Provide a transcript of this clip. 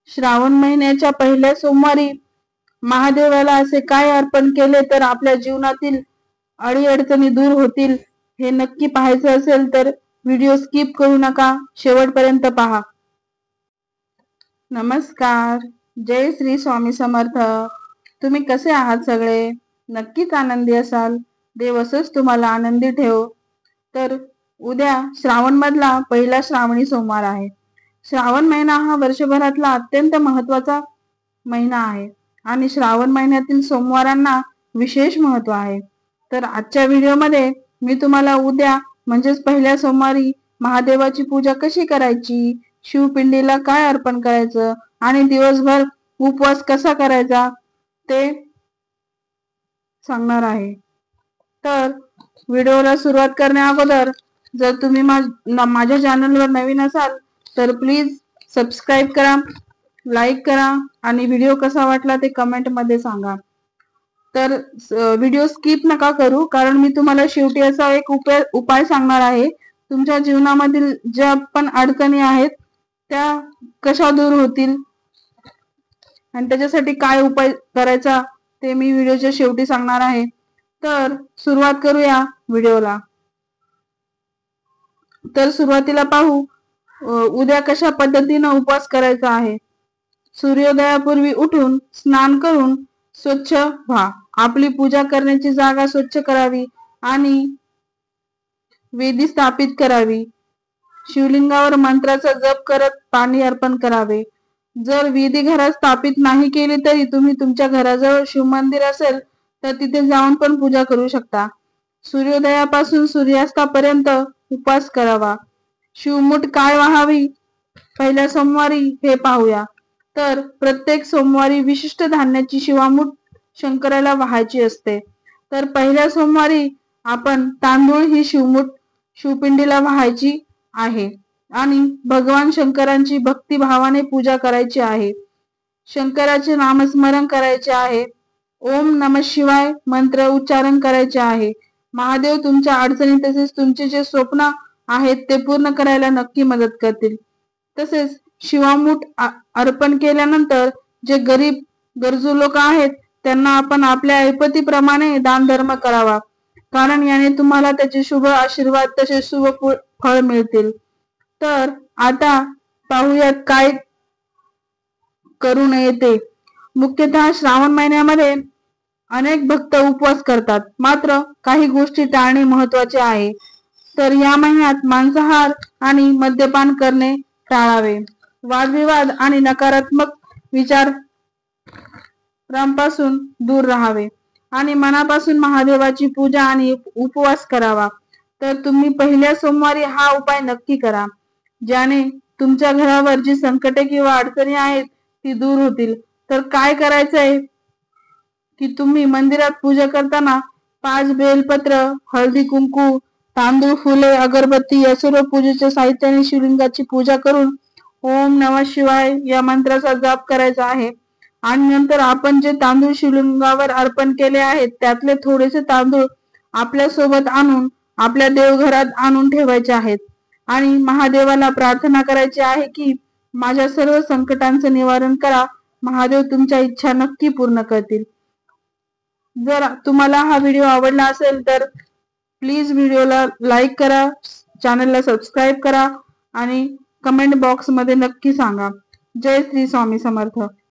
श्रावण महिन्याच्या पहिल्या सोमवारी महादेवाला असे काय अर्पण केले तर आपल्या जीवनातील अडीअडचणी दूर होतील हे नक्की पाहायचं असेल तर व्हिडिओ स्किप करू नका, शेवटपर्यंत पहा। नमस्कार, जय श्री स्वामी समर्थ। तुम्ही कसे आहात? सगळे नक्कीच आनंदी असाल। देव असंच तुम्हाला आनंदी ठेव। तर उद्या श्रावण मधला पहिला श्रावणी सोमवार आहे। श्रावण महिना हा वर्षभरातला अत्यंत महत्त्वाचा महिना आहे आणि श्रावण महिन्यातील सोमवारांना विशेष महत्त्व आहे। तर आजच्या व्हिडिओमध्ये मी तुम्हाला उद्या म्हणजेच पहिल्या सोमवारी महादेवाची पूजा कशी करायची, शिवपिंडीला काय अर्पण करायचं आणि दिवसभर उपवास कसा करायचा ते सांगणार आहे। तर व्हिडिओला सुरुवात करण्या अगोदर जर तुम्ही माझ्या चॅनलवर नवीन असाल तर प्लीज सबस्क्राइब करा, लाईक करा आणि व्हिडिओ कसा वाटला ते कमेंट मध्ये सांगा। तर व्हिडिओ स्किप नका करू, कारण मी तुम्हाला शेवटी असा एक उपाय सांगणार आहे। तुमच्या जीवनामधील ज्या पण अडचणी आहेत त्या कशा दूर होतील आणि त्याच्यासाठी काय उपाय करायचा ते मी व्हिडिओच्या शेवटी सांगणार आहे। तर सुरुवात करूया व्हिडिओला। तर सुरुवातीला पाहू उद्या कशा पद्धतीने उपवास करायचा आहे। सूर्योदयापूर्वी उठून स्नान करून स्वच्छ व्हा। आपली पूजा करण्याची जागा स्वच्छ करावी आणि वेदी स्थापित करावी। शिवलिंगावर मंत्राचा जप करत पाणी अर्पण करावे। जर वेदी घरात स्थापित नाही केली तरी तुम्ही तुमच्या घराजवळ शिव मंदिर असेल तर तिथे जाऊन पण पूजा करू शकता। सूर्योदयापासून सूर्यास्तापर्यंत उपवास करावा। शिवमूठ काय व्हावी पहिल्या सोमवारी हे पाहूया। तर प्रत्येक सोमवारी विशिष्ट धान्याची शिवामूठ शंकराला वाहायची असते। तर पहिल्या सोमवारी आपण तांदूळ ही शिवमूठ शिवपिंडीला वाहायची आहे आणि भगवान शंकरांची भक्तिभावाने पूजा करायची आहे। शंकराचे नामस्मरण करायचे आहे। ओम नमः शिवाय मंत्र उच्चारण करायचे आहे। महादेव तुमच्या अडचणी तसेच तुमचे जे स्वप्न आहेत ते पूर्ण करायला नक्की मदत करतील। तसेच शिवामूठ अर्पण केल्यानंतर जे गरीब गरजू लोक आहेत त्यांना आपण आपल्या ऐपतीप्रमाणे दान धर्म करावा, कारण याने तुम्हाला त्याचे शुभ आशीर्वाद तसे शुभ फळ मिळतील। तर आता पाहूयात काय करू नये ते। मुख्यतः श्रावण महिन्यामध्ये अनेक भक्त उपवास करतात, मात्र काही गोष्टी टाळणे महत्त्वाचे आहे। तर या महिन्यात मांसाहार आणि मद्यपान करणे टाळावे। वादविवाद आणि नकारात्मक विचारांपासून दूर राहावे आणि मनापासून महादेवाची पूजा आणि उपवास करावा। तर तुम्ही पहिल्या सोमवारी हा उपाय नक्की करा, ज्याने तुमच्या घरावर जी संकटे किंवा अडचणी आहेत ती दूर होतील। तर काय करायचंय की तुम्ही मंदिरात पूजा करताना 5 बेलपत्र, हळदी कुंकू, तांदूळ, फुले, अगरबत्ती या सर्व पूजेच्या साहित्याने शिवलिंगाची पूजा करून ओम नमः शिवाय या मंत्राचा जप करायचा आहे। आणि नंतर आपण जे तांदूळ शिवलिंगावर अर्पण केले आहेत त्यातले थोडेसे तांदूळ आपल्या सोबत आणून आपल्या देवघरात आणून ठेवायचे आहेत आणि महादेवाला प्रार्थना करायची आहे की माझ्या सर्व संकटांचे निवारण करा, महादेव तुमच्या इच्छा नक्की पूर्ण करतील। जर तुम्हाला हा व्हिडिओ आवडला असेल तर प्लीज व्हिडिओला लाईक करा, चॅनलला सबस्क्राइब करा आणि कमेंट बॉक्स मध्ये नक्की सांगा। जय श्री स्वामी समर्थ।